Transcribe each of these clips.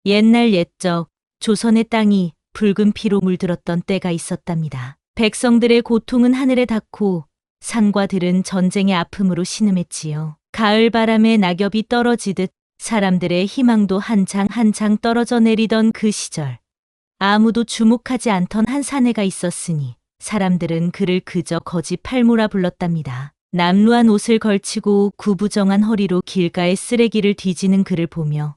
옛날 옛적 조선의 땅이 붉은 피로 물들었던 때가 있었답니다. 백성들의 고통은 하늘에 닿고 산과 들은 전쟁의 아픔으로 신음했지요. 가을 바람에 낙엽이 떨어지듯 사람들의 희망도 한 장 한 장 떨어져 내리던 그 시절. 아무도 주목하지 않던 한 사내가 있었으니 사람들은 그를 그저 거지 팔모라 불렀답니다. 남루한 옷을 걸치고 구부정한 허리로 길가에 쓰레기를 뒤지는 그를 보며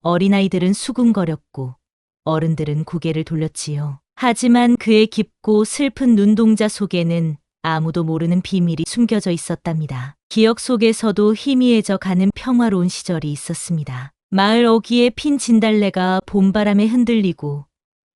어린아이들은 수군거렸고 어른들은 고개를 돌렸지요. 하지만 그의 깊고 슬픈 눈동자 속에는 아무도 모르는 비밀이 숨겨져 있었답니다. 기억 속에서도 희미해져 가는 평화로운 시절이 있었습니다. 마을 어귀에 핀 진달래가 봄바람에 흔들리고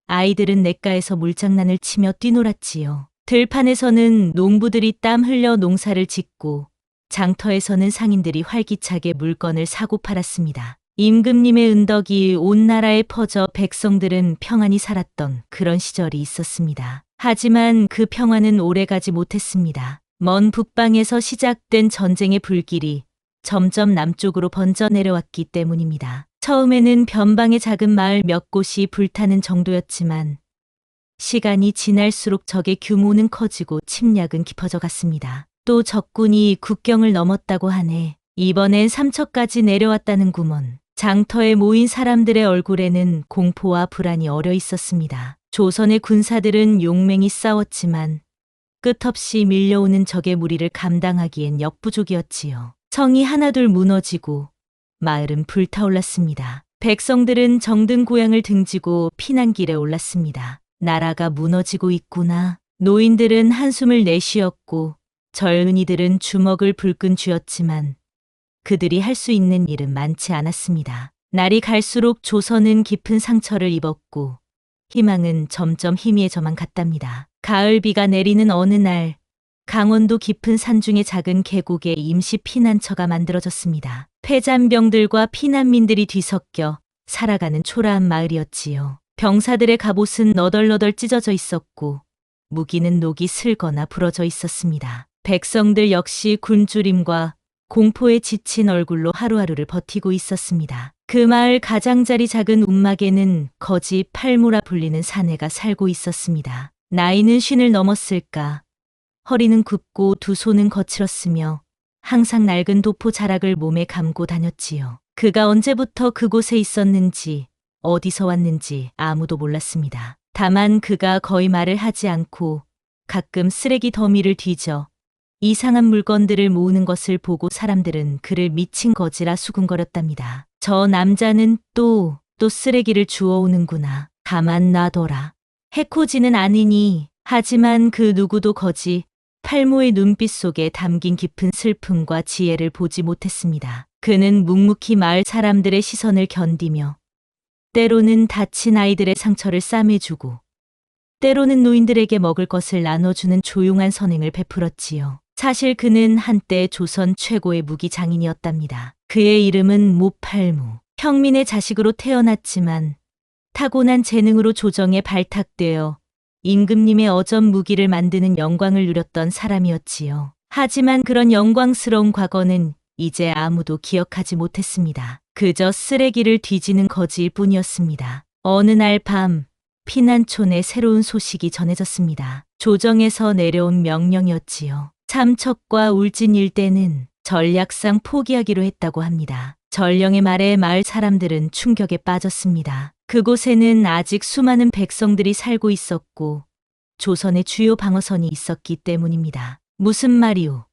아이들은 냇가에서 물장난을 치며 뛰놀았지요. 들판에서는 농부들이 땀 흘려 농사를 짓고 장터에서는 상인들이 활기차게 물건을 사고 팔았습니다. 임금님의 은덕이 온 나라에 퍼져 백성들은 평안히 살았던 그런 시절이 있었습니다. 하지만 그 평화는 오래가지 못했습니다. 먼 북방에서 시작된 전쟁의 불길이 점점 남쪽으로 번져 내려왔기 때문입니다. 처음에는 변방의 작은 마을 몇 곳이 불타는 정도였지만 시간이 지날수록 적의 규모는 커지고 침략은 깊어져 갔습니다. 또 적군이 국경을 넘었다고 하네. 이번엔 삼척까지 내려왔다는 구먼. 장터에 모인 사람들의 얼굴에는 공포와 불안이 어려 있었습니다. 조선의 군사들은 용맹히 싸웠지만 끝없이 밀려오는 적의 무리를 감당하기엔 역부족이었지요. 성이 하나둘 무너지고 마을은 불타올랐습니다. 백성들은 정든 고향을 등지고 피난길에 올랐습니다. 나라가 무너지고 있구나. 노인들은 한숨을 내쉬었고 젊은이들은 주먹을 불끈 쥐었지만 그들이 할 수 있는 일은 많지 않았습니다. 날이 갈수록 조선은 깊은 상처를 입었고 희망은 점점 희미해져만 갔답니다. 가을비가 내리는 어느 날 강원도 깊은 산중의 작은 계곡에 임시 피난처가 만들어졌습니다. 폐잔병들과 피난민들이 뒤섞여 살아가는 초라한 마을이었지요. 병사들의 갑옷은 너덜너덜 찢어져 있었고 무기는 녹이 슬거나 부러져 있었습니다. 백성들 역시 굶주림과 공포에 지친 얼굴로 하루하루를 버티고 있었습니다. 그 마을 가장자리 작은 움막에는 거지 팔모라 불리는 사내가 살고 있었습니다. 나이는 50을 넘었을까. 허리는 굽고 두 손은 거칠었으며 항상 낡은 도포 자락을 몸에 감고 다녔지요. 그가 언제부터 그곳에 있었는지 어디서 왔는지 아무도 몰랐습니다. 다만 그가 거의 말을 하지 않고 가끔 쓰레기 더미를 뒤져 이상한 물건들을 모으는 것을 보고 사람들은 그를 미친 거지라 수군거렸답니다. 저 남자는 또 쓰레기를 주워오는구나. 가만 놔둬라. 해코지는 않으니. 하지만 그 누구도 거지 팔모의 눈빛 속에 담긴 깊은 슬픔과 지혜를 보지 못했습니다. 그는 묵묵히 마을 사람들의 시선을 견디며 때로는 다친 아이들의 상처를 싸매주고 때로는 노인들에게 먹을 것을 나눠주는 조용한 선행을 베풀었지요. 사실 그는 한때 조선 최고의 무기 장인이었답니다. 그의 이름은 모팔무. 평민의 자식으로 태어났지만 타고난 재능으로 조정에 발탁되어 임금님의 어전 무기를 만드는 영광을 누렸던 사람이었지요. 하지만 그런 영광스러운 과거는 이제 아무도 기억하지 못했습니다. 그저 쓰레기를 뒤지는 거지일 뿐이었습니다. 어느 날 밤 피난촌에 새로운 소식이 전해졌습니다. 조정에서 내려온 명령이었지요. 삼척과 울진 일대는 전략상 포기하기로 했다고 합니다. 전령의 말에 마을 사람들은 충격에 빠졌습니다. 그곳에는 아직 수많은 백성들이 살고 있었고 조선의 주요 방어선이 있었기 때문입니다. 무슨 말이오?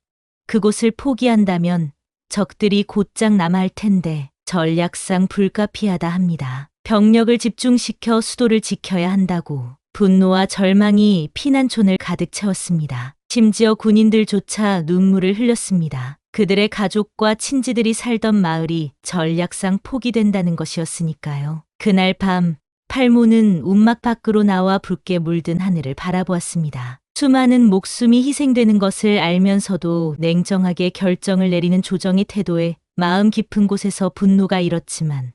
그곳을 포기한다면 적들이 곧장 남아할 텐데 전략상 불가피하다 합니다. 병력을 집중시켜 수도를 지켜야 한다고. 분노와 절망이 피난촌을 가득 채웠습니다. 심지어 군인들조차 눈물을 흘렸습니다. 그들의 가족과 친지들이 살던 마을이 전략상 포기된다는 것이었으니까요. 그날 밤 팔모는 움막 밖으로 나와 붉게 물든 하늘을 바라보았습니다. 수많은 목숨이 희생되는 것을 알면서도 냉정하게 결정을 내리는 조정의 태도에 마음 깊은 곳에서 분노가 일었지만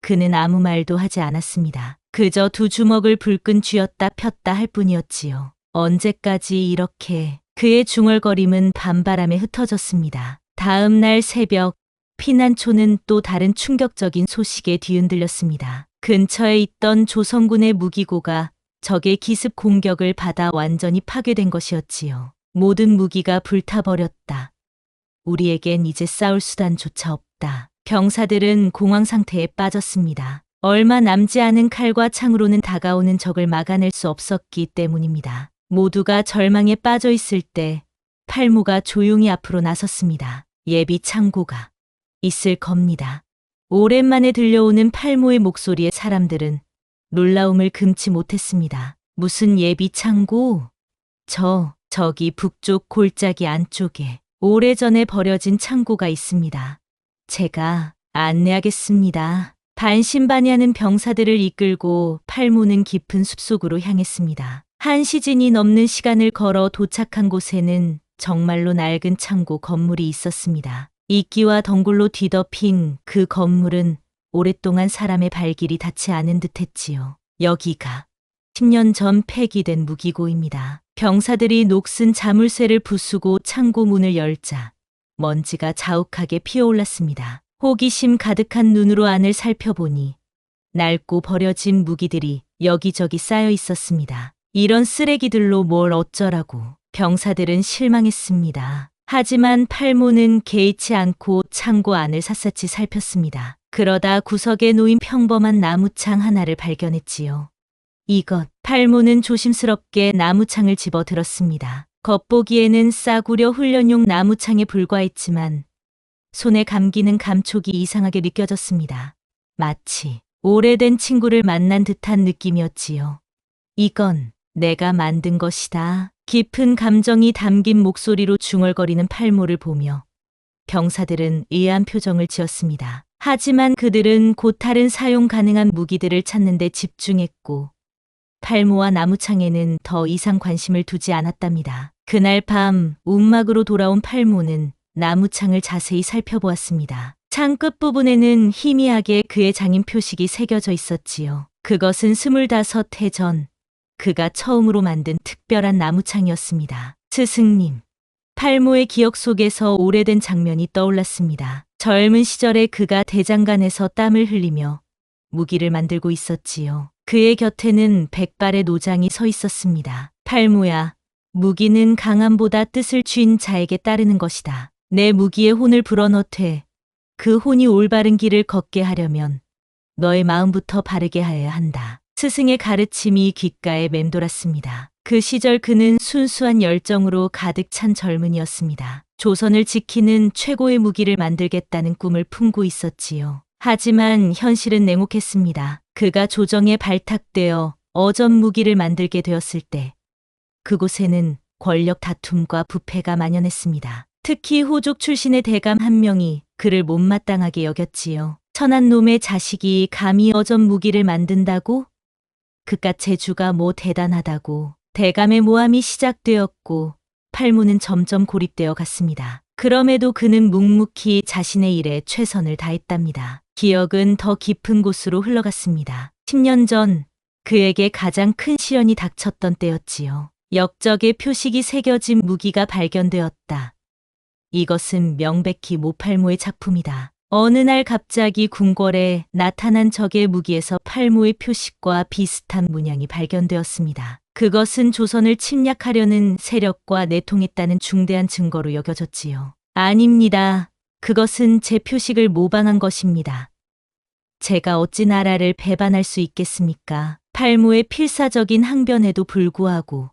그는 아무 말도 하지 않았습니다. 그저 두 주먹을 불끈 쥐었다 폈다 할 뿐이었지요. 언제까지 이렇게. 그의 중얼거림은 밤바람에 흩어졌습니다. 다음 날 새벽 피난촌은 또 다른 충격적인 소식에 뒤흔들렸습니다. 근처에 있던 조선군의 무기고가 적의 기습 공격을 받아 완전히 파괴된 것이었지요. 모든 무기가 불타버렸다. 우리에겐 이제 싸울 수단조차 없다. 병사들은 공황 상태에 빠졌습니다. 얼마 남지 않은 칼과 창으로는 다가오는 적을 막아낼 수 없었기 때문입니다. 모두가 절망에 빠져 있을 때 팔모가 조용히 앞으로 나섰습니다. 예비 창고가 있을 겁니다. 오랜만에 들려오는 팔모의 목소리에 사람들은 놀라움을 금치 못했습니다. 무슨 예비 창고? 저기 북쪽 골짜기 안쪽에 오래전에 버려진 창고가 있습니다. 제가 안내하겠습니다. 반신반의하는 병사들을 이끌고 팔모는 깊은 숲속으로 향했습니다. 한 시즌이 넘는 시간을 걸어 도착한 곳에는 정말로 낡은 창고 건물이 있었습니다. 이끼와 덩굴로 뒤덮인 그 건물은 오랫동안 사람의 발길이 닿지 않은 듯했지요. 여기가 10년 전 폐기된 무기고입니다. 병사들이 녹슨 자물쇠를 부수고 창고 문을 열자 먼지가 자욱하게 피어올랐습니다. 호기심 가득한 눈으로 안을 살펴보니 낡고 버려진 무기들이 여기저기 쌓여 있었습니다. 이런 쓰레기들로 뭘 어쩌라고. 병사들은 실망했습니다. 하지만 팔모는 개의치 않고 창고 안을 샅샅이 살폈습니다. 그러다 구석에 놓인 평범한 나무창 하나를 발견했지요. 이것, 팔모는 조심스럽게 나무창을 집어 들었습니다. 겉보기에는 싸구려 훈련용 나무창에 불과했지만 손에 감기는 감촉이 이상하게 느껴졌습니다. 마치 오래된 친구를 만난 듯한 느낌이었지요. 이건 내가 만든 것이다. 깊은 감정이 담긴 목소리로 중얼거리는 팔모를 보며 병사들은 의아한 표정을 지었습니다. 하지만 그들은 곧 다른 사용 가능한 무기들을 찾는 데 집중했고 팔모와 나무창에는 더 이상 관심을 두지 않았답니다. 그날 밤 움막으로 돌아온 팔모는 나무창을 자세히 살펴보았습니다. 창 끝부분에는 희미하게 그의 장인 표식이 새겨져 있었지요. 그것은 25해 전 그가 처음으로 만든 특별한 나무창이었습니다. 스승님, 팔모의 기억 속에서 오래된 장면이 떠올랐습니다. 젊은 시절에 그가 대장간에서 땀을 흘리며 무기를 만들고 있었지요. 그의 곁에는 백발의 노장이 서 있었습니다. 팔모야, 무기는 강함보다 뜻을 쥔 자에게 따르는 것이다. 내 무기에 혼을 불어넣되 그 혼이 올바른 길을 걷게 하려면 너의 마음부터 바르게 하여야 한다. 스승의 가르침이 귓가에 맴돌았습니다. 그 시절 그는 순수한 열정으로 가득 찬 젊은이였습니다. 조선을 지키는 최고의 무기를 만들겠다는 꿈을 품고 있었지요. 하지만 현실은 냉혹했습니다. 그가 조정에 발탁되어 어전 무기를 만들게 되었을 때 그곳에는 권력 다툼과 부패가 만연했습니다. 특히 호족 출신의 대감 한 명이 그를 못마땅하게 여겼지요. 천한 놈의 자식이 감히 어전 무기를 만든다고? 그깟 재주가 뭐 대단하다고. 대감의 모함이 시작되었고 팔모는 점점 고립되어 갔습니다. 그럼에도 그는 묵묵히 자신의 일에 최선을 다했답니다. 기억은 더 깊은 곳으로 흘러갔습니다. 10년 전 그에게 가장 큰 시련이 닥쳤던 때였지요. 역적의 표식이 새겨진 무기가 발견되었다. 이것은 명백히 모팔모의 작품이다. 어느 날 갑자기 궁궐에 나타난 적의 무기에서 팔모의 표식과 비슷한 문양이 발견되었습니다. 그것은 조선을 침략하려는 세력과 내통했다는 중대한 증거로 여겨졌지요. 아닙니다. 그것은 제 표식을 모방한 것입니다. 제가 어찌 나라를 배반할 수 있겠습니까? 팔모의 필사적인 항변에도 불구하고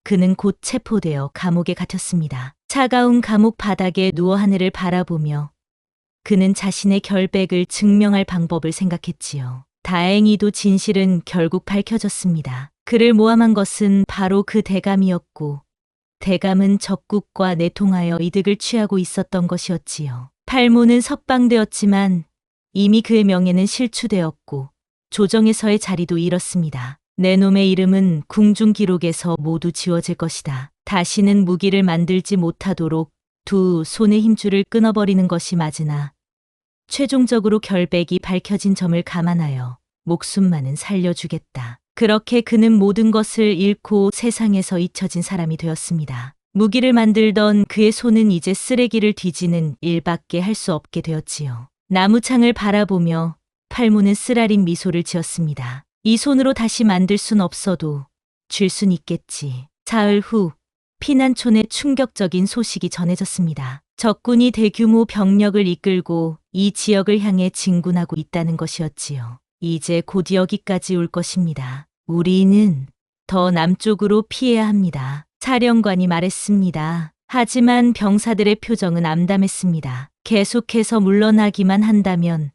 그는 곧 체포되어 감옥에 갇혔습니다. 차가운 감옥 바닥에 누워 하늘을 바라보며 그는 자신의 결백을 증명할 방법을 생각했지요. 다행히도 진실은 결국 밝혀졌습니다. 그를 모함한 것은 바로 그 대감이었고 대감은 적국과 내통하여 이득을 취하고 있었던 것이었지요. 팔모는 석방되었지만 이미 그의 명예는 실추되었고 조정에서의 자리도 잃었습니다. 내 놈의 이름은 궁중 기록에서 모두 지워질 것이다. 다시는 무기를 만들지 못하도록 두 손의 힘줄을 끊어버리는 것이 맞으나 최종적으로 결백이 밝혀진 점을 감안하여 목숨만은 살려주겠다. 그렇게 그는 모든 것을 잃고 세상에서 잊혀진 사람이 되었습니다. 무기를 만들던 그의 손은 이제 쓰레기를 뒤지는 일밖에 할 수 없게 되었지요. 나무창을 바라보며 팔모는 쓰라린 미소를 지었습니다. 이 손으로 다시 만들 순 없어도 줄 순 있겠지. 사흘 후 피난촌에 충격적인 소식이 전해졌습니다. 적군이 대규모 병력을 이끌고 이 지역을 향해 진군하고 있다는 것이었지요. 이제 곧 여기까지 올 것입니다. 우리는 더 남쪽으로 피해야 합니다. 사령관이 말했습니다. 하지만 병사들의 표정은 암담했습니다. 계속해서 물러나기만 한다면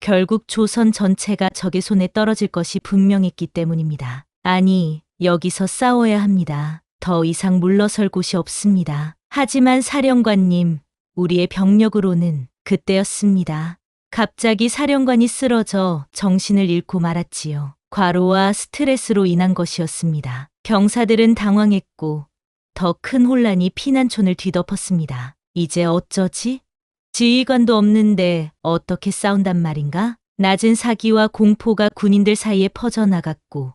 결국 조선 전체가 적의 손에 떨어질 것이 분명했기 때문입니다. 아니, 여기서 싸워야 합니다. 더 이상 물러설 곳이 없습니다. 하지만 사령관님, 우리의 병력으로는 그때였습니다. 갑자기 사령관이 쓰러져 정신을 잃고 말았지요. 과로와 스트레스로 인한 것이었습니다. 병사들은 당황했고 더 큰 혼란이 피난촌을 뒤덮었습니다. 이제 어쩌지? 지휘관도 없는데 어떻게 싸운단 말인가? 낮은 사기와 공포가 군인들 사이에 퍼져나갔고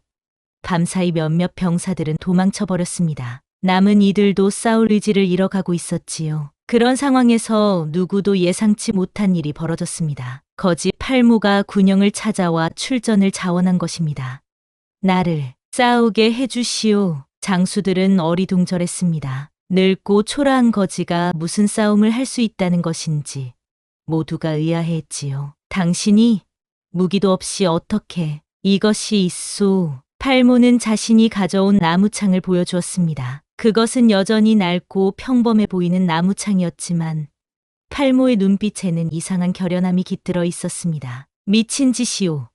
밤사이 몇몇 병사들은 도망쳐버렸습니다. 남은 이들도 싸울 의지를 잃어가고 있었지요. 그런 상황에서 누구도 예상치 못한 일이 벌어졌습니다. 거지 팔모가 군영을 찾아와 출전을 자원한 것입니다. 나를 싸우게 해주시오. 장수들은 어리둥절했습니다. 늙고 초라한 거지가 무슨 싸움을 할 수 있다는 것인지 모두가 의아해했지요. 당신이 무기도 없이 어떻게 이것이 있소. 팔모는 자신이 가져온 나무창을 보여주었습니다. 그것은 여전히 낡고 평범해 보이는 나무창이었지만 팔모의 눈빛에는 이상한 결연함이 깃들어 있었습니다. 미친 짓이오.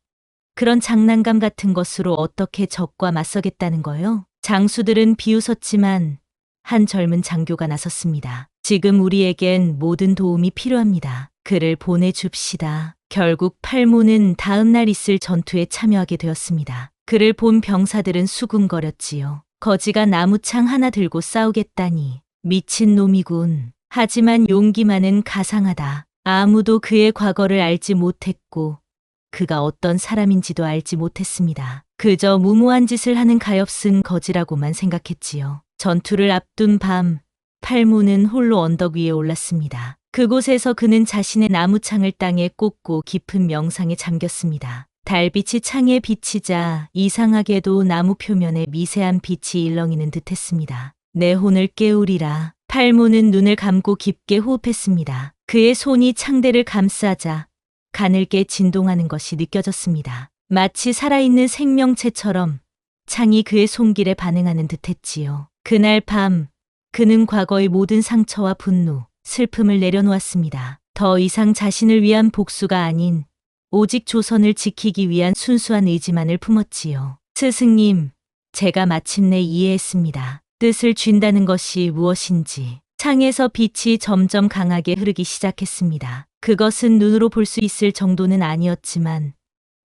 그런 장난감 같은 것으로 어떻게 적과 맞서겠다는 거요? 장수들은 비웃었지만 한 젊은 장교가 나섰습니다. 지금 우리에겐 모든 도움이 필요합니다. 그를 보내줍시다. 결국 팔모는 다음 날 있을 전투에 참여하게 되었습니다. 그를 본 병사들은 수군거렸지요. 거지가 나무창 하나 들고 싸우겠다니 미친 놈이군. 하지만 용기만은 가상하다. 아무도 그의 과거를 알지 못했고 그가 어떤 사람인지도 알지 못했습니다. 그저 무모한 짓을 하는 가엾은 거지라고만 생각했지요. 전투를 앞둔 밤, 팔모는 홀로 언덕 위에 올랐습니다. 그곳에서 그는 자신의 나무창을 땅에 꽂고 깊은 명상에 잠겼습니다. 달빛이 창에 비치자 이상하게도 나무 표면에 미세한 빛이 일렁이는 듯했습니다. 내 혼을 깨우리라. 팔모는 눈을 감고 깊게 호흡했습니다. 그의 손이 창대를 감싸자 가늘게 진동하는 것이 느껴졌습니다. 마치 살아있는 생명체처럼 창이 그의 손길에 반응하는 듯했지요. 그날 밤 그는 과거의 모든 상처와 분노, 슬픔을 내려놓았습니다. 더 이상 자신을 위한 복수가 아닌 오직 조선을 지키기 위한 순수한 의지만을 품었지요. 스승님, 제가 마침내 이해했습니다. 뜻을 쥔다는 것이 무엇인지. 창에서 빛이 점점 강하게 흐르기 시작했습니다. 그것은 눈으로 볼 수 있을 정도는 아니었지만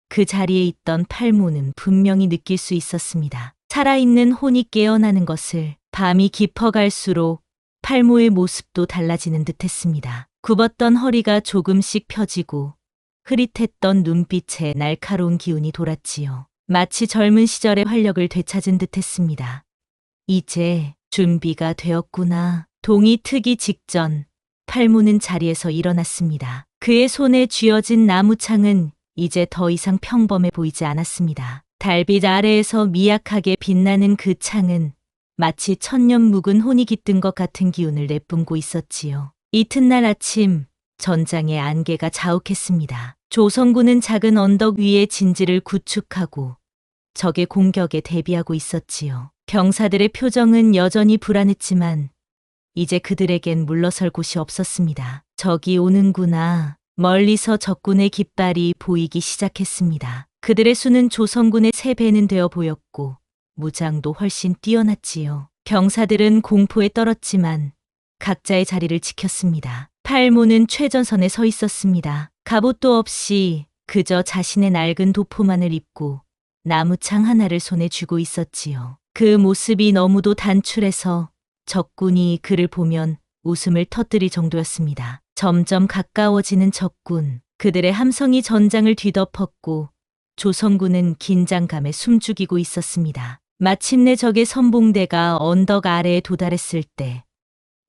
그 자리에 있던 팔모는 분명히 느낄 수 있었습니다. 살아있는 혼이 깨어나는 것을. 밤이 깊어갈수록 팔모의 모습도 달라지는 듯했습니다. 굽었던 허리가 조금씩 펴지고 흐릿했던 눈빛에 날카로운 기운이 돌았지요. 마치 젊은 시절의 활력을 되찾은 듯했습니다. 이제 준비가 되었구나. 동이 트기 직전 팔모는 자리에서 일어났습니다. 그의 손에 쥐어진 나무창은 이제 더 이상 평범해 보이지 않았습니다. 달빛 아래에서 미약하게 빛나는 그 창은 마치 천년 묵은 혼이 깃든 것 같은 기운을 내뿜고 있었지요. 이튿날 아침 전장의 안개가 자욱했습니다. 조선군은 작은 언덕 위에 진지를 구축하고 적의 공격에 대비하고 있었지요. 병사들의 표정은 여전히 불안했지만 이제 그들에겐 물러설 곳이 없었습니다. 적이 오는구나. 멀리서 적군의 깃발이 보이기 시작했습니다. 그들의 수는 조선군의 3배는 되어 보였고 무장도 훨씬 뛰어났지요. 병사들은 공포에 떨었지만 각자의 자리를 지켰습니다. 팔모는 최전선에 서 있었습니다. 갑옷도 없이 그저 자신의 낡은 도포만을 입고 나무창 하나를 손에 쥐고 있었지요. 그 모습이 너무도 단출해서 적군이 그를 보면 웃음을 터뜨릴 정도였습니다. 점점 가까워지는 적군. 그들의 함성이 전장을 뒤덮었고 조선군은 긴장감에 숨죽이고 있었습니다. 마침내 적의 선봉대가 언덕 아래에 도달했을 때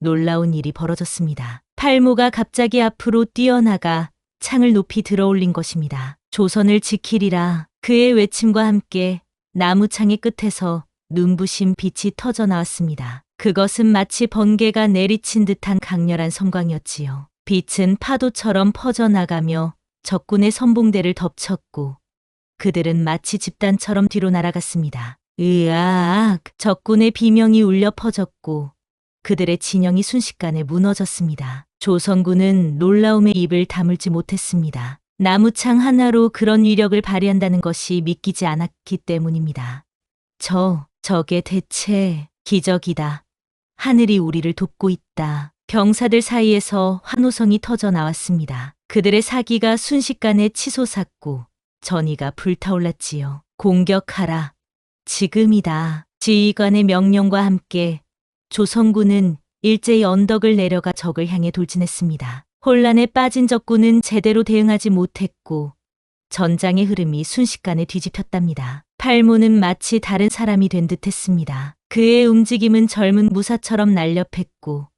놀라운 일이 벌어졌습니다. 팔모가 갑자기 앞으로 뛰어나가 창을 높이 들어 올린 것입니다. 조선을 지키리라. 그의 외침과 함께 나무창의 끝에서 눈부신 빛이 터져 나왔습니다. 그것은 마치 번개가 내리친 듯한 강렬한 섬광이었지요. 빛은 파도처럼 퍼져나가며 적군의 선봉대를 덮쳤고 그들은 마치 집단처럼 뒤로 날아갔습니다. 으악! 적군의 비명이 울려 퍼졌고 그들의 진영이 순식간에 무너졌습니다. 조선군은 놀라움에 입을 다물지 못했습니다. 나무창 하나로 그런 위력을 발휘한다는 것이 믿기지 않았기 때문입니다. 저게 대체 기적이다. 하늘이 우리를 돕고 있다. 병사들 사이에서 환호성이 터져 나왔습니다. 그들의 사기가 순식간에 치솟았고 전의가 불타올랐지요. 공격하라. 지금이다. 지휘관의 명령과 함께 조선군은 일제히 언덕을 내려가 적을 향해 돌진했습니다. 혼란에 빠진 적군은 제대로 대응하지 못했고 전장의 흐름이 순식간에 뒤집혔답니다. 팔모는 마치 다른 사람이 된 듯했습니다. 그의 움직임은 젊은 무사처럼 날렵했고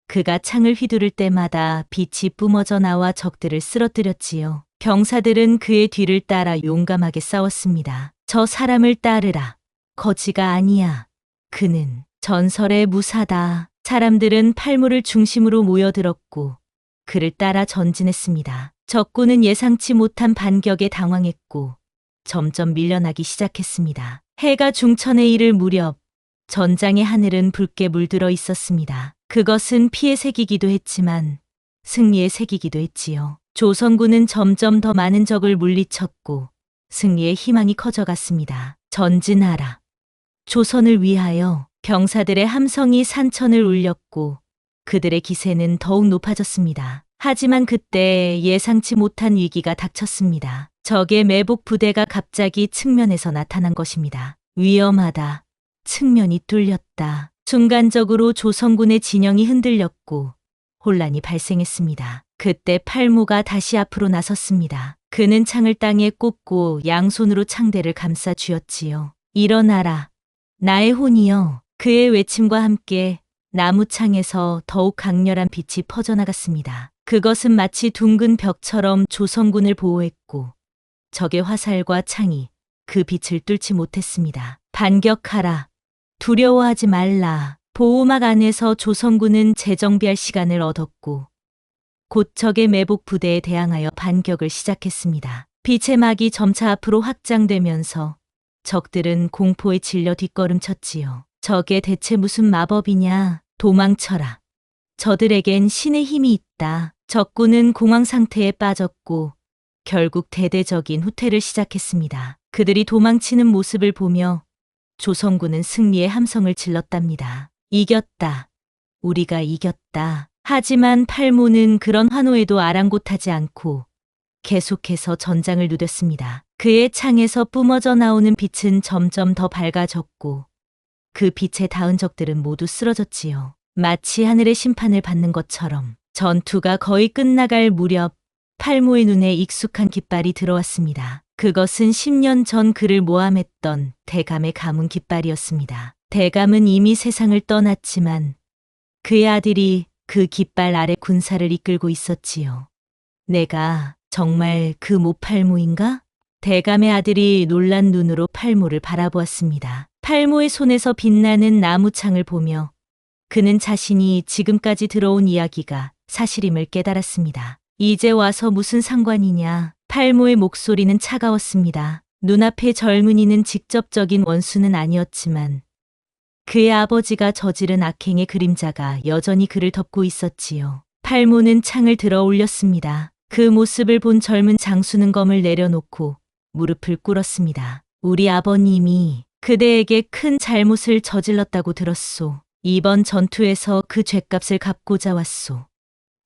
그가 창을 휘두를 때마다 빛이 뿜어져 나와 적들을 쓰러뜨렸지요. 병사들은 그의 뒤를 따라 용감하게 싸웠습니다. 저 사람을 따르라. 거지가 아니야. 그는 전설의 무사다. 사람들은 팔모를 중심으로 모여들었고 그를 따라 전진했습니다. 적군은 예상치 못한 반격에 당황했고 점점 밀려나기 시작했습니다. 해가 중천에 이를 무렵 전장의 하늘은 붉게 물들어 있었습니다. 그것은 피의 색이기도 했지만 승리의 색이기도 했지요. 조선군은 점점 더 많은 적을 물리쳤고 승리의 희망이 커져갔습니다. 전진하라. 조선을 위하여. 병사들의 함성이 산천을 울렸고 그들의 기세는 더욱 높아졌습니다. 하지만 그때 예상치 못한 위기가 닥쳤습니다. 적의 매복 부대가 갑자기 측면에서 나타난 것입니다. 위험하다. 측면이 뚫렸다. 순간적으로 조선군의 진영이 흔들렸고 혼란이 발생했습니다. 그때 팔모가 다시 앞으로 나섰습니다. 그는 창을 땅에 꽂고 양손으로 창대를 감싸 쥐었지요. 일어나라. 나의 혼이여. 그의 외침과 함께 나무창에서 더욱 강렬한 빛이 퍼져나갔습니다. 그것은 마치 둥근 벽처럼 조선군을 보호했고 적의 화살과 창이 그 빛을 뚫지 못했습니다. 반격하라. 두려워하지 말라. 보호막 안에서 조선군은 재정비할 시간을 얻었고 곧 적의 매복 부대에 대항하여 반격을 시작했습니다. 빛의 막이 점차 앞으로 확장되면서 적들은 공포에 질려 뒷걸음쳤지요. 저게 대체 무슨 마법이냐. 도망쳐라. 저들에겐 신의 힘이 있다. 적군은 공황 상태에 빠졌고 결국 대대적인 후퇴를 시작했습니다. 그들이 도망치는 모습을 보며 조선군은 승리의 함성을 질렀답니다. 이겼다. 우리가 이겼다. 하지만 팔모는 그런 환호에도 아랑곳하지 않고 계속해서 전장을 누볐습니다. 그의 창에서 뿜어져 나오는 빛은 점점 더 밝아졌고 그 빛에 닿은 적들은 모두 쓰러졌지요. 마치 하늘의 심판을 받는 것처럼. 전투가 거의 끝나갈 무렵 팔모의 눈에 익숙한 깃발이 들어왔습니다. 그것은 10년 전 그를 모함했던 대감의 가문 깃발이었습니다. 대감은 이미 세상을 떠났지만 그의 아들이 그 깃발 아래 군사를 이끌고 있었지요. 내가 정말 그 모팔모인가? 대감의 아들이 놀란 눈으로 팔모를 바라보았습니다. 팔모의 손에서 빛나는 나무창을 보며 그는 자신이 지금까지 들어온 이야기가 사실임을 깨달았습니다. 이제 와서 무슨 상관이냐. 팔모의 목소리는 차가웠습니다. 눈앞의 젊은이는 직접적인 원수는 아니었지만 그의 아버지가 저지른 악행의 그림자가 여전히 그를 덮고 있었지요. 팔모는 창을 들어 올렸습니다. 그 모습을 본 젊은 장수는 검을 내려놓고 무릎을 꿇었습니다. 우리 아버님이 그대에게 큰 잘못을 저질렀다고 들었소. 이번 전투에서 그 죗값을 갚고자 왔소.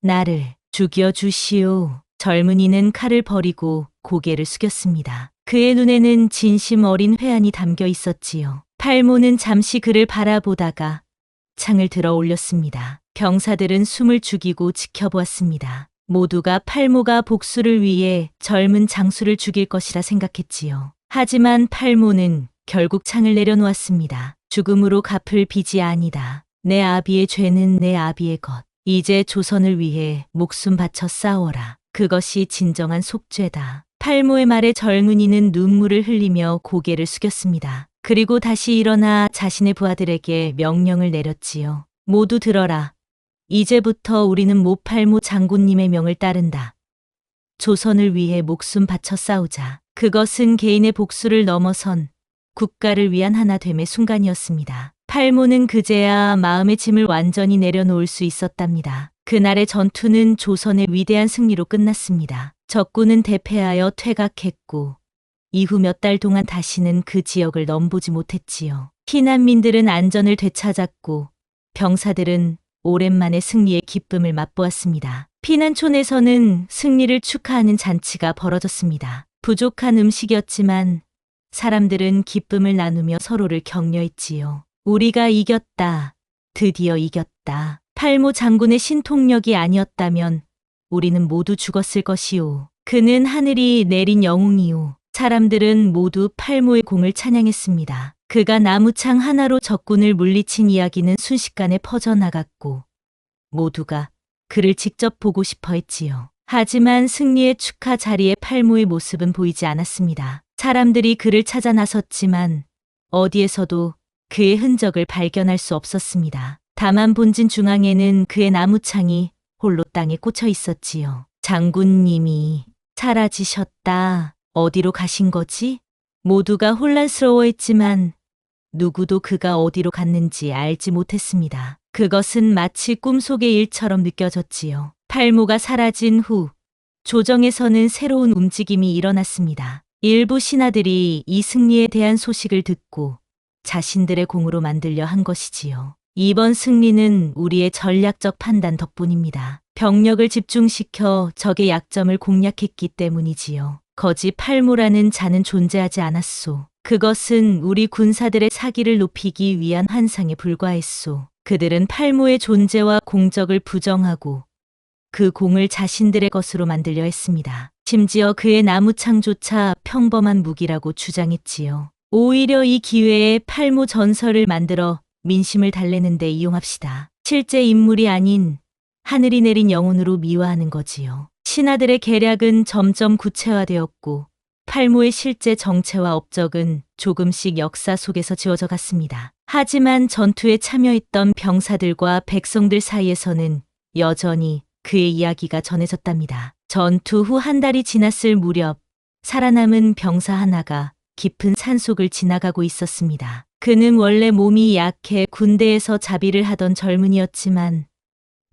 나를 죽여주시오. 젊은이는 칼을 버리고 고개를 숙였습니다. 그의 눈에는 진심 어린 회한이 담겨 있었지요. 팔모는 잠시 그를 바라보다가 창을 들어 올렸습니다. 병사들은 숨을 죽이고 지켜보았습니다. 모두가 팔모가 복수를 위해 젊은 장수를 죽일 것이라 생각했지요. 하지만 팔모는 결국 창을 내려놓았습니다. 죽음으로 갚을 빚이 아니다. 내 아비의 죄는 내 아비의 것. 이제 조선을 위해 목숨 바쳐 싸워라. 그것이 진정한 속죄다. 팔모의 말에 젊은이는 눈물을 흘리며 고개를 숙였습니다. 그리고 다시 일어나 자신의 부하들에게 명령을 내렸지요. 모두 들어라. 이제부터 우리는 모팔모 장군님의 명을 따른다. 조선을 위해 목숨 바쳐 싸우자. 그것은 개인의 복수를 넘어선 국가를 위한 하나됨의 순간이었습니다. 팔모는 그제야 마음의 짐을 완전히 내려놓을 수 있었답니다. 그날의 전투는 조선의 위대한 승리로 끝났습니다. 적군은 대패하여 퇴각했고 이후 몇 달 동안 다시는 그 지역을 넘보지 못했지요. 피난민들은 안전을 되찾았고 병사들은 오랜만에 승리의 기쁨을 맛보았습니다. 피난촌에서는 승리를 축하하는 잔치가 벌어졌습니다. 부족한 음식이었지만 사람들은 기쁨을 나누며 서로를 격려했지요. 우리가 이겼다. 드디어 이겼다. 팔모 장군의 신통력이 아니었다면 우리는 모두 죽었을 것이오. 그는 하늘이 내린 영웅이오. 사람들은 모두 팔모의 공을 찬양했습니다. 그가 나무창 하나로 적군을 물리친 이야기는 순식간에 퍼져나갔고 모두가 그를 직접 보고 싶어 했지요. 하지만 승리의 축하 자리에 팔모의 모습은 보이지 않았습니다. 사람들이 그를 찾아 나섰지만 어디에서도 그의 흔적을 발견할 수 없었습니다. 다만 본진 중앙에는 그의 나무창이 홀로 땅에 꽂혀 있었지요. 장군님이 사라지셨다. 어디로 가신 거지? 모두가 혼란스러워했지만 누구도 그가 어디로 갔는지 알지 못했습니다. 그것은 마치 꿈속의 일처럼 느껴졌지요. 팔모가 사라진 후 조정에서는 새로운 움직임이 일어났습니다. 일부 신하들이 이 승리에 대한 소식을 듣고 자신들의 공으로 만들려 한 것이지요. 이번 승리는 우리의 전략적 판단 덕분입니다. 병력을 집중시켜 적의 약점을 공략했기 때문이지요. 거지 팔모라는 자는 존재하지 않았소. 그것은 우리 군사들의 사기를 높이기 위한 환상에 불과했소. 그들은 팔모의 존재와 공적을 부정하고 그 공을 자신들의 것으로 만들려 했습니다. 심지어 그의 나무창조차 평범한 무기라고 주장했지요. 오히려 이 기회에 팔모 전설을 만들어 민심을 달래는 데 이용합시다. 실제 인물이 아닌 하늘이 내린 영혼으로 미화하는 거지요. 신하들의 계략은 점점 구체화되었고 팔모의 실제 정체와 업적은 조금씩 역사 속에서 지워져 갔습니다. 하지만 전투에 참여했던 병사들과 백성들 사이에서는 여전히 그의 이야기가 전해졌답니다. 전투 후 한 달이 지났을 무렵 살아남은 병사 하나가 깊은 산속을 지나가고 있었습니다. 그는 원래 몸이 약해 군대에서 자비를 하던 젊은이였지만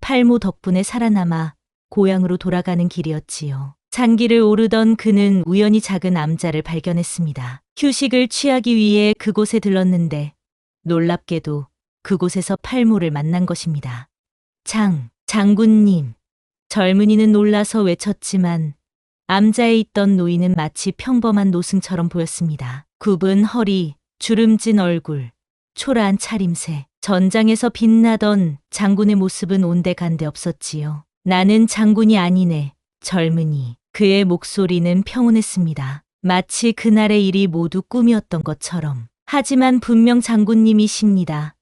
팔모 덕분에 살아남아 고향으로 돌아가는 길이었지요. 산길을 오르던 그는 우연히 작은 암자를 발견했습니다. 휴식을 취하기 위해 그곳에 들렀는데 놀랍게도 그곳에서 팔모를 만난 것입니다. 장군님. 젊은이는 놀라서 외쳤지만 암자에 있던 노인은 마치 평범한 노승처럼 보였습니다. 굽은 허리, 주름진 얼굴, 초라한 차림새. 전장에서 빛나던 장군의 모습은 온데간데 없었지요. 나는 장군이 아니네. 젊은이. 그의 목소리는 평온했습니다. 마치 그날의 일이 모두 꿈이었던 것처럼. 하지만 분명 장군님이십니다.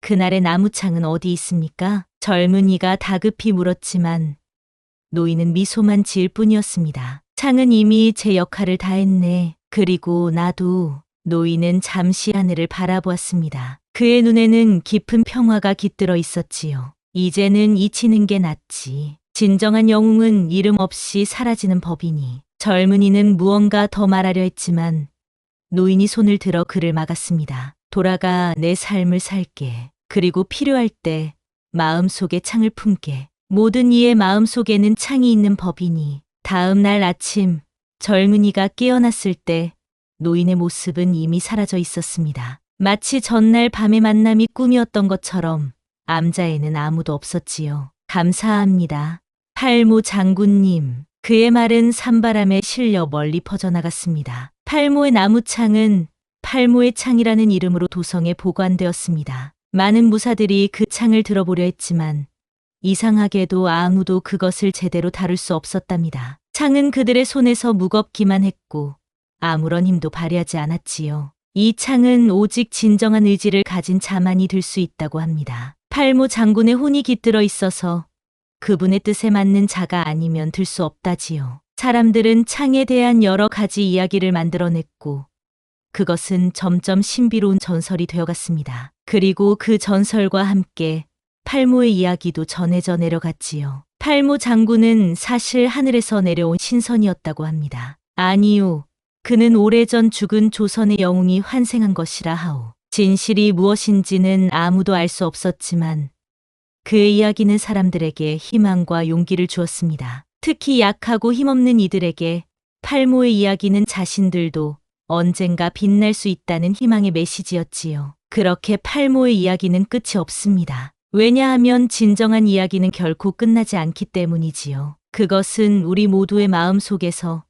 그날의 나무창은 어디 있습니까? 젊은이가 다급히 물었지만 노인은 미소만 지을 뿐이었습니다. 창은 이미 제 역할을 다했네. 그리고 나도. 노인은 잠시 하늘을 바라보았습니다. 그의 눈에는 깊은 평화가 깃들어 있었지요. 이제는 잊히는 게 낫지. 진정한 영웅은 이름 없이 사라지는 법이니. 젊은이는 무언가 더 말하려 했지만 노인이 손을 들어 그를 막았습니다. 돌아가 내 삶을 살게. 그리고 필요할 때 마음속에 창을 품게. 모든 이의 마음속에는 창이 있는 법이니. 다음 날 아침 젊은이가 깨어났을 때 노인의 모습은 이미 사라져 있었습니다. 마치 전날 밤의 만남이 꿈이었던 것처럼 암자에는 아무도 없었지요. 감사합니다. 팔모 장군님. 그의 말은 산바람에 실려 멀리 퍼져나갔습니다. 팔모의 나무창은 팔모의 창이라는 이름으로 도성에 보관되었습니다. 많은 무사들이 그 창을 들어보려 했지만 이상하게도 아무도 그것을 제대로 다룰 수 없었답니다. 창은 그들의 손에서 무겁기만 했고 아무런 힘도 발휘하지 않았지요. 이 창은 오직 진정한 의지를 가진 자만이 들 수 있다고 합니다. 팔모 장군의 혼이 깃들어 있어서 그분의 뜻에 맞는 자가 아니면 들 수 없다지요. 사람들은 창에 대한 여러 가지 이야기를 만들어냈고 그것은 점점 신비로운 전설이 되어갔습니다. 그리고 그 전설과 함께 팔모의 이야기도 전해져 내려갔지요. 팔모 장군은 사실 하늘에서 내려온 신선이었다고 합니다. 아니요. 그는 오래전 죽은 조선의 영웅이 환생한 것이라 하오. 진실이 무엇인지는 아무도 알 수 없었지만 그의 이야기는 사람들에게 희망과 용기를 주었습니다. 특히 약하고 힘없는 이들에게 팔모의 이야기는 자신들도 언젠가 빛날 수 있다는 희망의 메시지였지요. 그렇게 팔모의 이야기는 끝이 없습니다. 왜냐하면 진정한 이야기는 결코 끝나지 않기 때문이지요. 그것은 우리 모두의 마음 속에서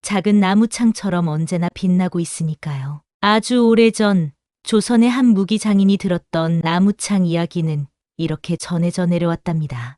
작은 나무창처럼 언제나 빛나고 있으니까요. 아주 오래전 조선의 한 무기 장인이 들었던 나무창 이야기는 이렇게 전해져 내려왔답니다.